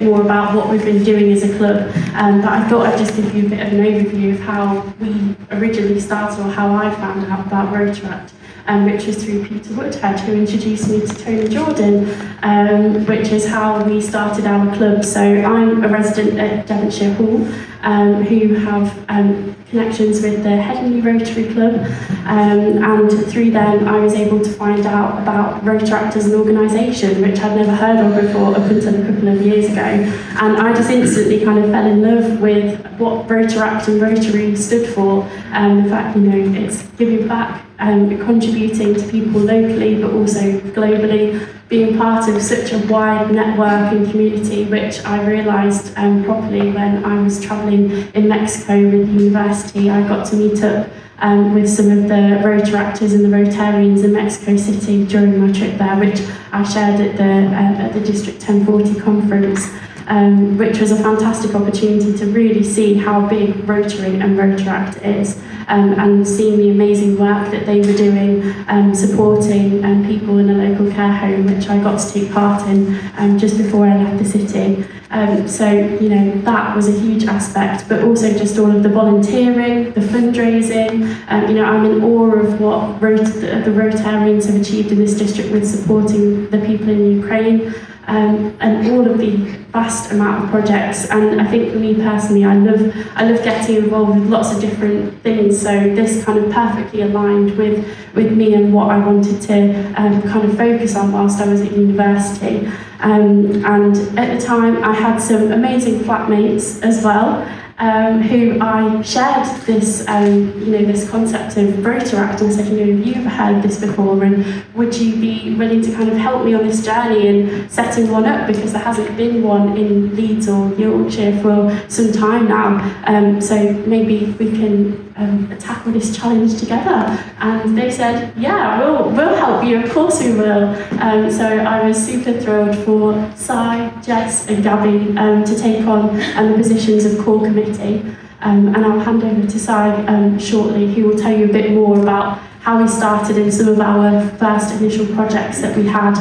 more about what we've been doing as a club, but I thought I'd just give you a bit of an overview of how we originally started, or how I found out about Rotaract. Which was through Peter Woodhead, who introduced me to Tony Jordan, which is how we started our club. So I'm a resident at Devonshire Hall, who have connections with the Headingley Rotary Club, and through them I was able to find out about Rotaract as an organisation, which I'd never heard of before up until a couple of years ago. And I just instantly kind of fell in love with what Rotaract and Rotary stood for, the fact, it's giving back, contributing to people locally but also globally, being part of such a wide network and community, which I realised properly when I was travelling in Mexico with the university. I got to meet up with some of the Rotaractors and the Rotarians in Mexico City during my trip there, which I shared at the District 1040 conference. Which was a fantastic opportunity to really see how big Rotary and Rotaract is, and seeing the amazing work that they were doing, supporting people in a local care home, which I got to take part in just before I left the city. So, that was a huge aspect, but also just all of the volunteering, the fundraising. I'm in awe of what the Rotarians have achieved in this district with supporting the people in Ukraine. And all of the vast amount of projects, and I think for me personally, I love getting involved with lots of different things. So this kind of perfectly aligned with me and what I wanted to kind of focus on whilst I was at university. And at the time, I had some amazing flatmates as well, who I shared this, this concept of Rotaract, and said, have you ever heard of this before, and would you be willing to kind of help me on this journey in setting one up, because there hasn't been one in Leeds or Yorkshire for some time now, so maybe we can tackle this challenge together. And they said, yeah, we'll help you, of course we will. So I was super thrilled for Si, Jess and Gabby to take on the positions of core committee. And I'll hand over to Si shortly, who will tell you a bit more about how we started and some of our first initial projects that we had.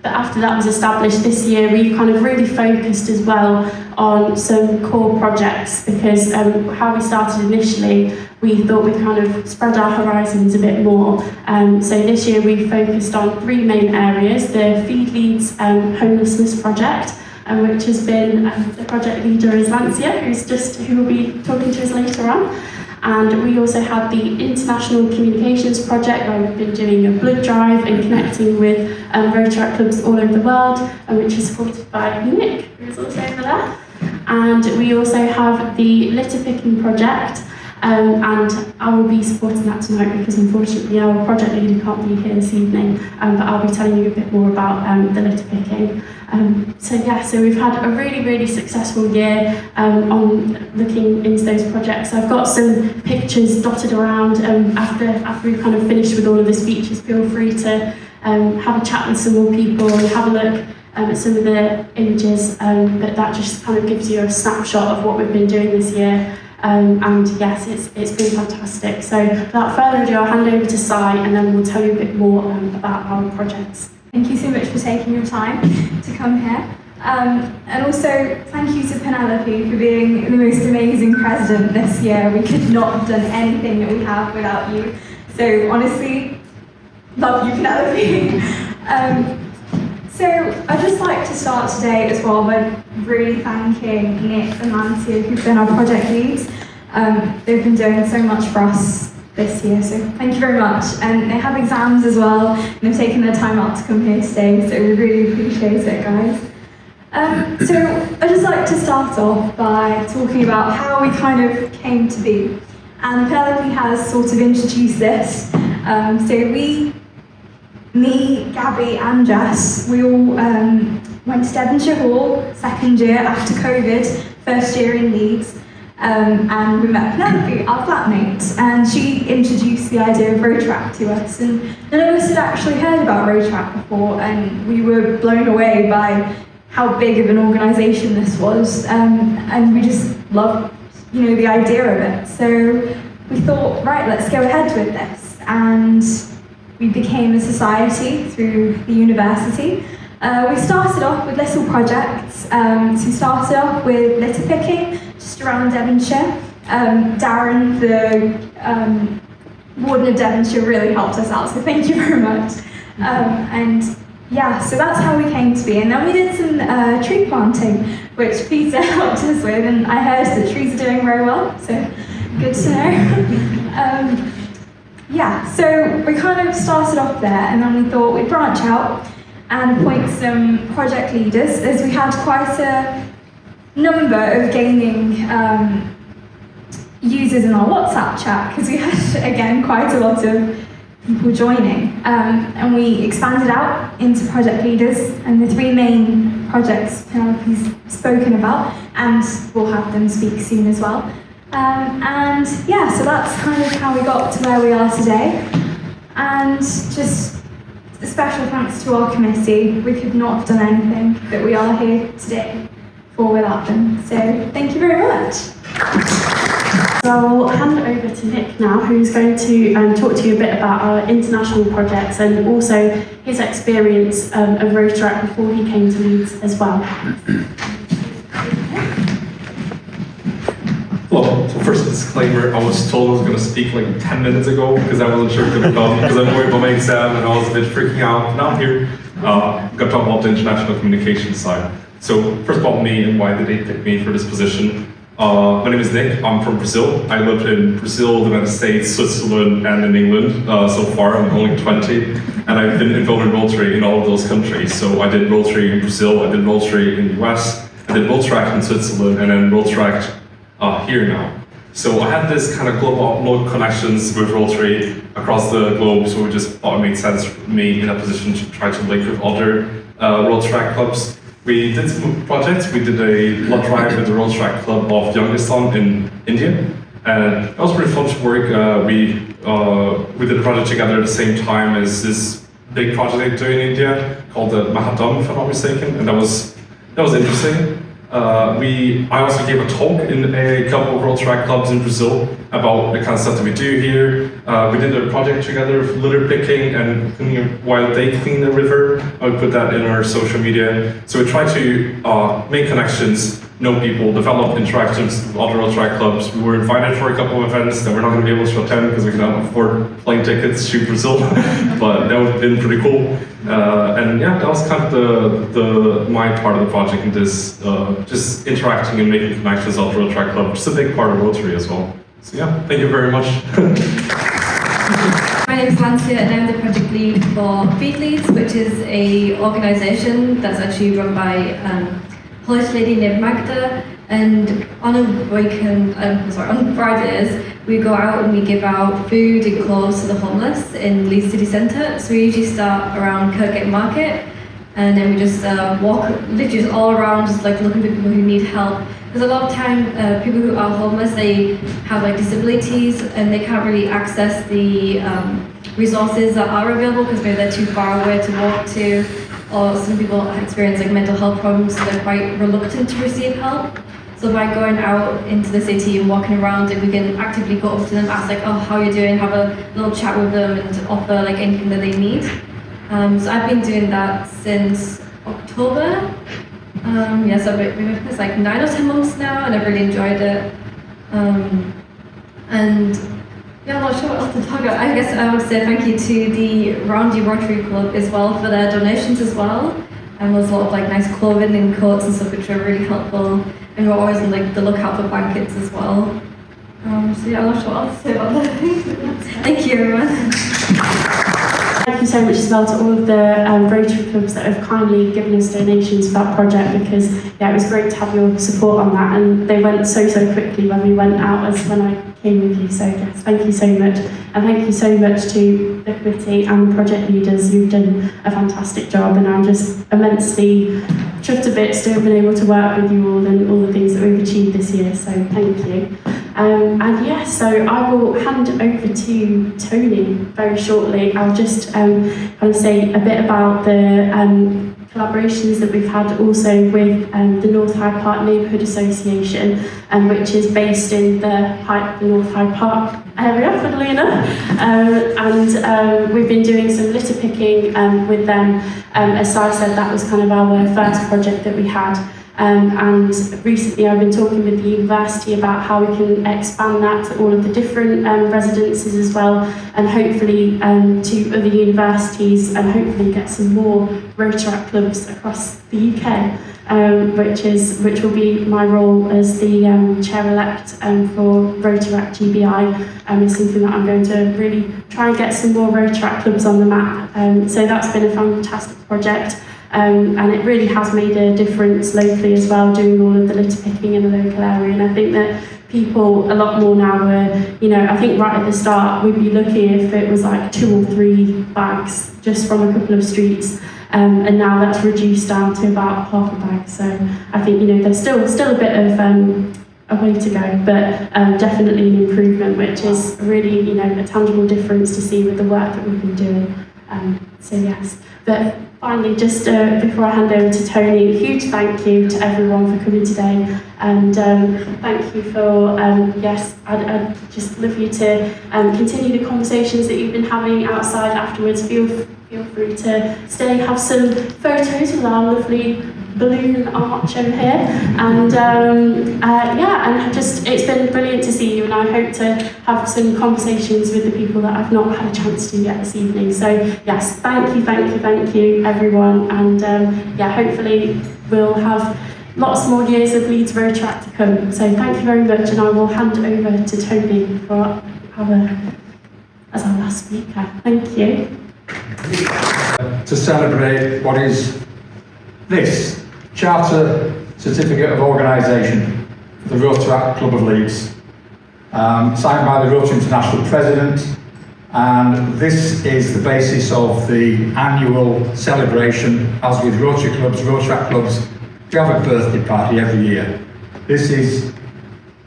But after that was established this year, we've kind of really focused as well on some core projects, because how we started initially, we thought we'd kind of spread our horizons a bit more. So this year we focused on three main areas: the Feed Leeds homelessness project, which has been the project leader is Lancia, who will be talking to us later on. And we also had the International Communications Project, where we've been doing a blood drive and connecting with Rotaract clubs all over the world, which is supported by Nick, who is also over there. And we also have the litter picking project, and I will be supporting that tonight, because unfortunately our project leader can't be here this evening, but I'll be telling you a bit more about the litter picking. So we've had a really, really successful year on looking into those projects. So I've got some pictures dotted around. After we've kind of finished with all of the speeches, feel free to have a chat with some more people and have a look at some of the images. But that just kind of gives you a snapshot of what we've been doing this year. And yes, it's been fantastic. So without further ado, I'll hand over to Si, and then we'll tell you a bit more about our projects. Thank you so much for taking your time to come here. And also, thank you to Penelope for being the most amazing president this year. We could not have done anything that we have without you. So honestly, love you, Penelope. So I'd just like to start today as well by really thanking Nick and Lancia, who've been our project leads. They've been doing so much for us this year, so thank you very much. And they have exams as well, and they've taken their time out to come here today, so we really appreciate it, guys. So I'd just like to start off by talking about how we kind of came to be. And Penelope has sort of introduced this. Me, Gabby and Jess, we all went to Devonshire Hall, second year after COVID, first year in Leeds. And we met Penelope, our flatmate, and she introduced the idea of Rotaract to us. And none of us had actually heard about Rotaract before, and we were blown away by how big of an organisation this was, and we just loved, the idea of it. So we thought, right, let's go ahead with this, and we became a society through the university. We started off with little projects. So we started off with litter picking, just around Devonshire. Darren, the Warden of Devonshire, really helped us out, so thank you very much. And yeah, so that's how we came to be. And then we did some tree planting, which Peter helped us with, and I heard that trees are doing very well, so good to know. Yeah, so we kind of started off there, and then we thought we'd branch out and appoint some project leaders, as we had quite a number of gaming users in our WhatsApp chat, because we had, again, quite a lot of people joining. And we expanded out into project leaders, and the three main projects Penelope's spoken about, and we'll have them speak soon as well. And yeah, so that's kind of how we got to where we are today. And just a special thanks to our committee. We could not have done anything that we are here today for without them. So thank you very much. So I'll hand over to Nick now, who's going to talk to you a bit about our international projects and also his experience of Rotaract before he came to Leeds as well. Hello. So first, a disclaimer, I was told I was going to speak like 10 minutes ago because I wasn't sure it could come because I'm worried about my exam and I was a bit freaking out. Now I'm here. I'm going to talk about the international communication side. So first about me and why did they pick me for this position. My name is Nick. I'm from Brazil. I lived in Brazil, the United States, Switzerland, and in England so far. I'm only 20, and I've been involved in Rotary in all of those countries. So I did Rotary in Brazil, I did Rotary in the US, I did Rotaract in Switzerland, and then Rotaract here now. So I had this kind of global connections with Rotary across the globe, so we just thought it made sense for me in a position to try to link with other Rotaract clubs. We did some projects. We did a blood drive with the Rotaract Club of Youngstown in India, and that was pretty fun to work. We did a project together at the same time as this big project they do in India called the Mahadam, if I'm not mistaken, and that was interesting. I also gave a talk in a couple of Rotaract clubs in Brazil about the kind of stuff that we do here. We did a project together of litter picking and cleaning while they clean the river. I would put that in our social media. So we try to make connections, know people, develop interactions with other Rotaract clubs. We were invited for a couple of events that we're not going to be able to attend because we cannot afford plane tickets to Brazil, but that would have been pretty cool. And yeah, that was kind of my part of the project in this, just interacting and making connections with other Rotaract clubs, which is a big part of Rotary as well. So yeah, thank you very much. My name is Lancia and I'm the project lead for Feed Leeds, which is an organisation that's actually run by Polish lady named Magda, and on a weekend, on Fridays, we go out and we give out food and clothes to the homeless in Leeds city centre. So we usually start around Kirkgate Market, and then we just walk literally all around, just like looking for people who need help. Because a lot of time, people who are homeless, they have like disabilities and they can't really access the resources that are available because maybe they're too far away to walk to, or some people experience like mental health problems, so they're quite reluctant to receive help. So by going out into the city and walking around, we can actively go up to them, ask like, oh, how are you doing, have a little chat with them and offer like anything that they need. So I've been doing that since October. So it's like 9 or 10 months now, and I've really enjoyed it. And yeah, I'm not sure what else to talk about. I guess I would say thank you to the Roundy Rotary Club as well for their donations as well. And there's a lot of like nice clothing and coats and stuff which are really helpful. And we're always on like the lookout for blankets as well. So yeah, I'm not sure what else to say about that. Thank you everyone. Thank you so much as well to all of the Rotary clubs that have kindly given us donations for that project, because yeah, it was great to have your support on that, and they went so quickly when we went out as when I came with you. So yes, thank you so much, and thank you so much to the committee and the project leaders who've done a fantastic job, and I'm just immensely chuffed a bit to have been able to work with you all and all the things that we've achieved this year. So thank you. And yeah, so I will hand over to Tony very shortly. I'll just kind of say a bit about the collaborations that we've had also with the North Hyde Park Neighbourhood Association, which is based in the North Hyde Park area, funnily enough. And we've been doing some litter picking with them. As Si said, that was kind of our first project that we had. And recently I've been talking with the university about how we can expand that to all of the different residences as well, and hopefully to other universities, and hopefully get some more Rotaract clubs across the UK, which will be my role as the chair-elect for Rotaract GBI. Is something that I'm going to really try and get some more Rotaract clubs on the map. So that's been a fantastic project. And it really has made a difference locally as well, doing all of the litter picking in the local area. And I think that people a lot more now are, I think right at the start we'd be lucky if it was like 2 or 3 bags just from a couple of streets. And now that's reduced down to about half a bag. So I think, there's still a bit of a way to go, but definitely an improvement, which is really, a tangible difference to see with the work that we've been doing. So yes, but finally, just before I hand over to Tony, a huge thank you to everyone for coming today, and thank you for, yes, I'd just love you to continue the conversations that you've been having outside afterwards. Feel free to stay, have some photos with our lovely balloon arch over here, and and just, it's been brilliant to see you, and I hope to have some conversations with the people that I've not had a chance to yet this evening. So yes, thank you everyone, and hopefully we'll have lots more years of Leeds Rotaract to come. So thank you very much, and I will hand over to Toby as our last speaker. Thank you. To celebrate what is this Charter Certificate of Organisation for the Rotaract Club of Leeds, signed by the Rotary International President, and this is the basis of the annual celebration. As with Rotary clubs, Rotaract clubs, we have a birthday party every year. This is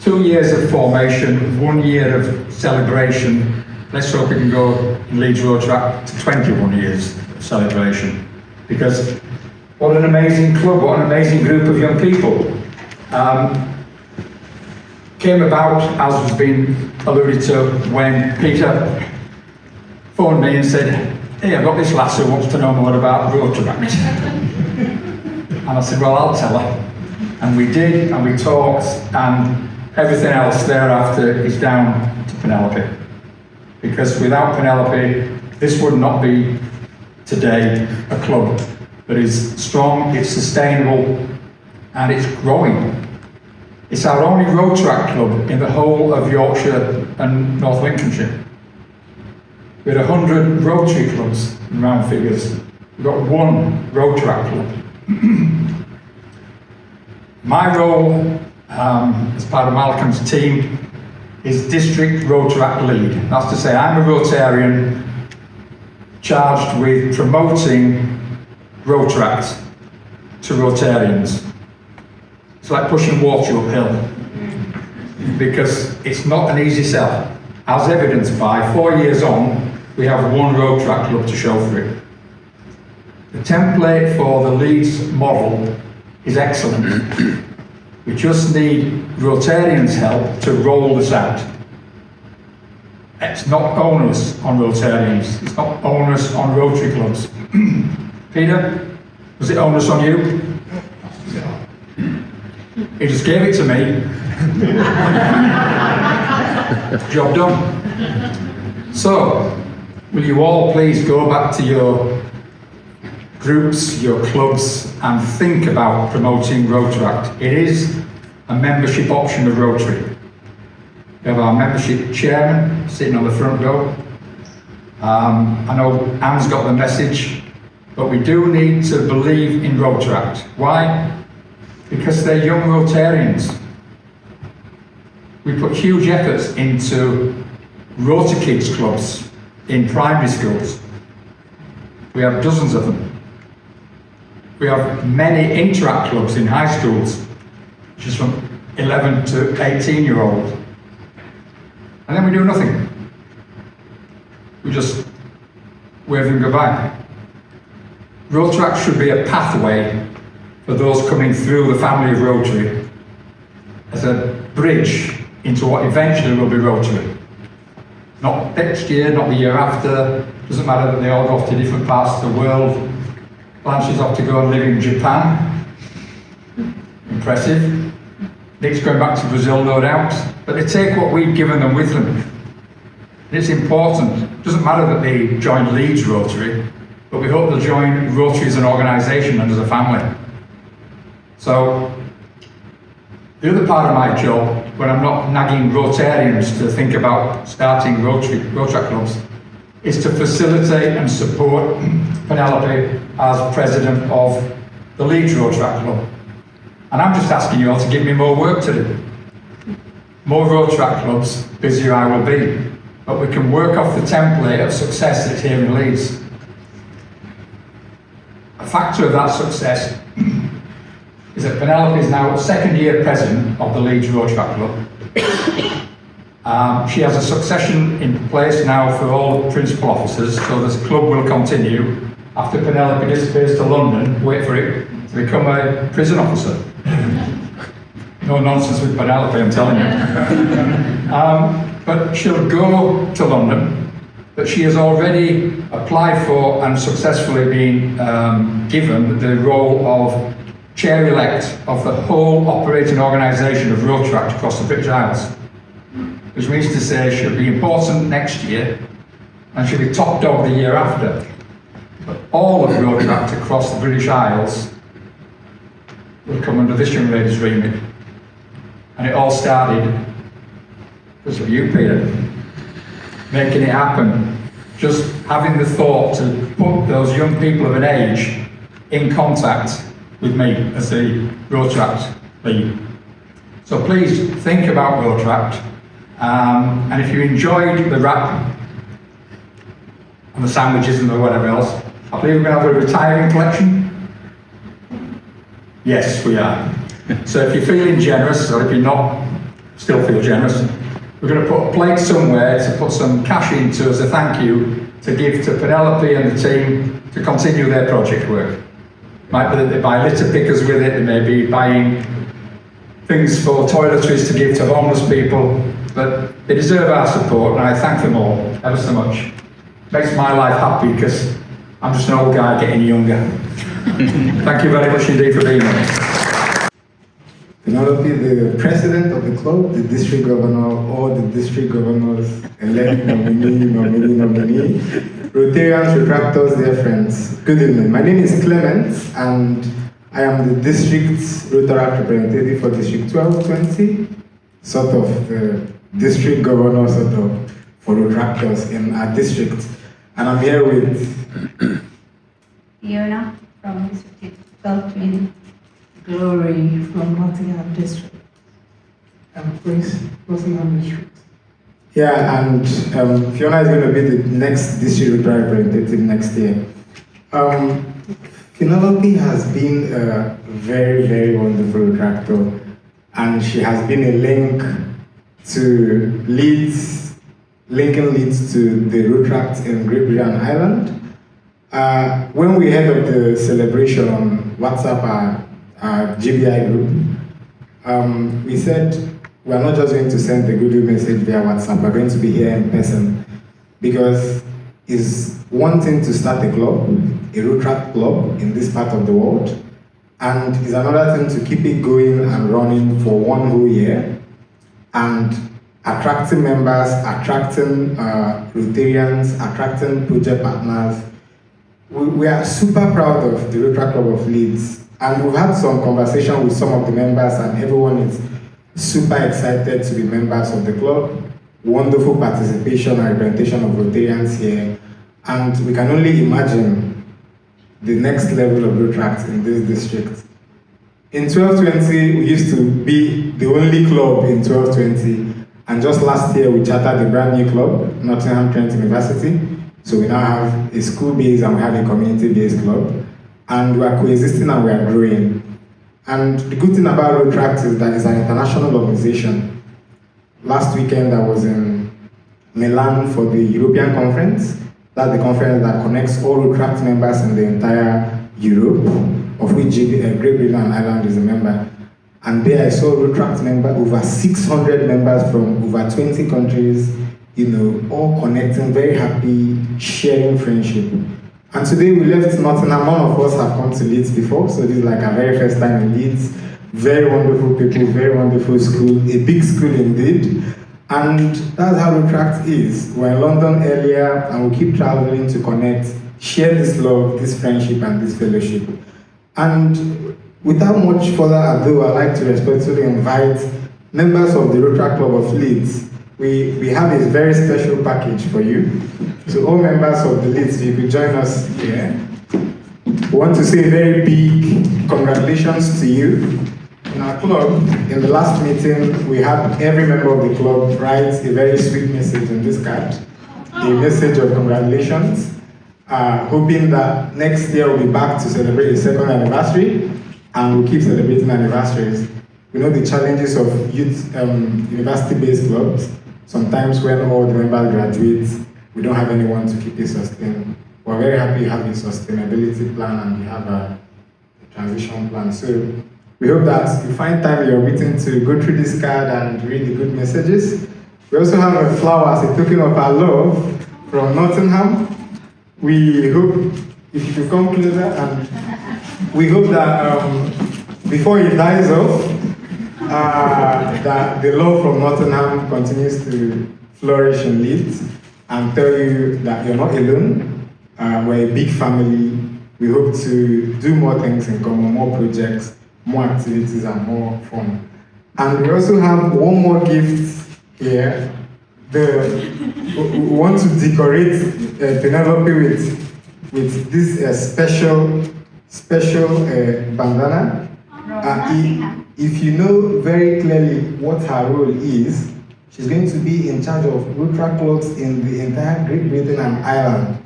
2 years of formation, 1 year of celebration. Let's hope we can go in Leeds Rotaract to 21 years of celebration, because what an amazing club, what an amazing group of young people. Came about, as has been alluded to, when Peter phoned me and said, hey, I've got this lass who wants to know more about Rotaract. And I said, well, I'll tell her. And we did, and we talked, and everything else thereafter is down to Penelope. Because without Penelope, this would not be today a club that is strong, it's sustainable, and it's growing. It's our only Rotaract club in the whole of Yorkshire and North Lincolnshire. We had 100 Rotary clubs in round figures. We've got 1 Rotaract club. My role as part of Malcolm's team is District Rotaract Lead. That's to say, I'm a Rotarian charged with promoting Rotaract to Rotarians. It's like pushing water uphill, because it's not an easy sell. As evidenced by 4 years on, we have 1 Rotaract club to show for it. The template for the Leeds model is excellent. We just need Rotarians' help to roll this out. It's not onerous on Rotarians, it's not onerous on Rotary clubs. Peter, was it onerous on you? He just gave it to me. Job done. So, will you all please go back to your groups, your clubs, and think about promoting Rotaract. It is a membership option of Rotary. We have our membership chairman sitting on the front row. I know Anne's got the message, but we do need to believe in Rotaract. Why? Because they're young Rotarians. We put huge efforts into Rota Kids clubs in primary schools. We have dozens of them. We have many interact clubs in high schools, which is from 11 to 18-year-olds. And then we do nothing. We just wave them goodbye. Rotaract should be a pathway for those coming through the family of Rotary as a bridge into what eventually will be Rotary. Not next year, not the year after, doesn't matter that they all go off to different parts of the world. Blanche is off to go and live in Japan. Impressive. Nick's going back to Brazil, no doubt. But they take what we've given them with them. And it's important. It doesn't matter that they join Leeds Rotary, but we hope they'll join Rotary as an organisation and as a family. So, the other part of my job, when I'm not nagging Rotarians to think about starting Rotaract clubs, is to facilitate and support Penelope as president of the Leeds Rotaract Club. And I'm just asking you all to give me more work to do. More Rotaract clubs, busier I will be. But we can work off the template of success that's here in Leeds. A factor of that success is that Penelope is now second year president of the Leeds Rotaract Club. She has a succession in place now for all principal officers, so this club will continue after Penelope disappears to London, wait for it, to become a prison officer. No nonsense with Penelope, I'm telling you. But she'll go to London, but she has already applied for and successfully been given the role of chair-elect of the whole operating organisation of Rotaract across the British Isles. Which means to say she'll be important next year and she'll be top dog the year after. But all of Rotaract across the British Isles will come under this young lady's remit. And it all started because of you, Peter, making it happen. Just having the thought to put those young people of an age in contact with me as the Rotaract lead. So please think about Rotaract. And if you enjoyed the wrap and the sandwiches and the whatever else, I believe we're going to have a retiring collection. Yes, we are. So if you're feeling generous, or if you're not, still feel generous, we're going to put a plate somewhere to put some cash into as a thank you to give to Penelope and the team to continue their project work. Might be that they buy litter pickers with it, they may be buying things for toiletries to give to homeless people, but they deserve our support and I thank them all ever so much. Makes my life happy because I'm just an old guy getting younger. Thank you very much indeed for being here. Penelope, the president of the club, the district governor, or the district governor's elect nominee, Rotarians, retractors, dear friends. Good evening. My name is Clement, and I am the district Rotaract representative for District 1220, sort of the district governor, sort of, for Rotaractors in our district. And I'm here with Fiona from District 1220. Glory from Nottingham District. And Prince, Nottingham District. Yeah, and Fiona is going to be the next district representative next year. Penelope has been a very, very wonderful Rotaractor, and she has been a link to Leeds, linking Leeds to the Rotaract in Great Britain and Ireland. When we heard of the celebration on WhatsApp, our GBI group, we said we're not just going to send the goodwill message via WhatsApp, we're going to be here in person, because it's one thing to start a club, a Rotaract club in this part of the world, and it's another thing to keep it going and running for one whole year, and attracting members, attracting Rotarians, attracting project partners. We are super proud of the Rotaract Club of Leeds. And we've had some conversation with some of the members, and everyone is super excited to be members of the club. Wonderful participation and representation of Rotarians here. And we can only imagine the next level of Rotaract in this district. In 1220, we used to be the only club in 1220. And just last year, we chartered a brand new club, Nottingham Trent University. So we now have a school-based and we have a community-based club. And we are coexisting and we are growing. And the good thing about Rotaract is that it's an international organization. Last weekend I was in Milan for the European conference. That's the conference that connects all Rotaract members in the entire Europe, of which Great Britain and Ireland is a member. And there I saw Rotaract member, over 600 members from over 20 countries, all connecting, very happy, sharing friendship. And today we left Nottingham. None of us have come to Leeds before, so this is like our very first time in Leeds. Very wonderful people, very wonderful school, a big school indeed. And that's how Rotaract is. We're in London earlier, and we keep traveling to connect, share this love, this friendship, and this fellowship. And without much further ado, I'd like to respectfully invite members of the Rotaract Club of Leeds. We have a very special package for you. So all members of the Leeds, if you could join us here. We want to say a very big congratulations to you. In our club, in the last meeting, we had every member of the club write a very sweet message on this card, a message of congratulations, hoping that next year we'll be back to celebrate the second anniversary, and we'll keep celebrating anniversaries. We know the challenges of youth university-based clubs. Sometimes when all the members graduate, we don't have anyone to keep it sustained. We're very happy you have a sustainability plan and you have a transition plan. So we hope that you find time in your meeting to go through this card and read the good messages. We also have a flower as a token of our love from Nottingham. We hope, if you could come closer, and we hope that before it dies off, that the love from Nottingham continues to flourish in Leeds, and tell you that you're not alone. We're a big family. We hope to do more things in common, more projects, more activities, and more fun. And we also have one more gift here. We want to decorate Penelope with this special bandana. If you know very clearly what her role is, she's going to be in charge of Rotaract clubs in the entire Great Britain and Ireland.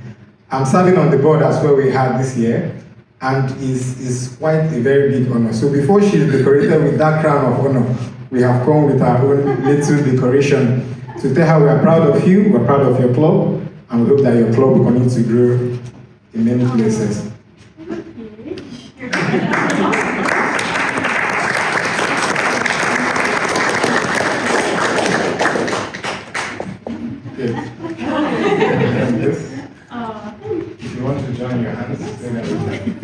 I'm serving on the board as well we had this year, and is quite a very big honor. So before she's decorated with that crown of honor, we have come with our own little decoration to tell her we are proud of you, we're proud of your club, and we hope that your club will continue to grow in many places. If you want to join your hands,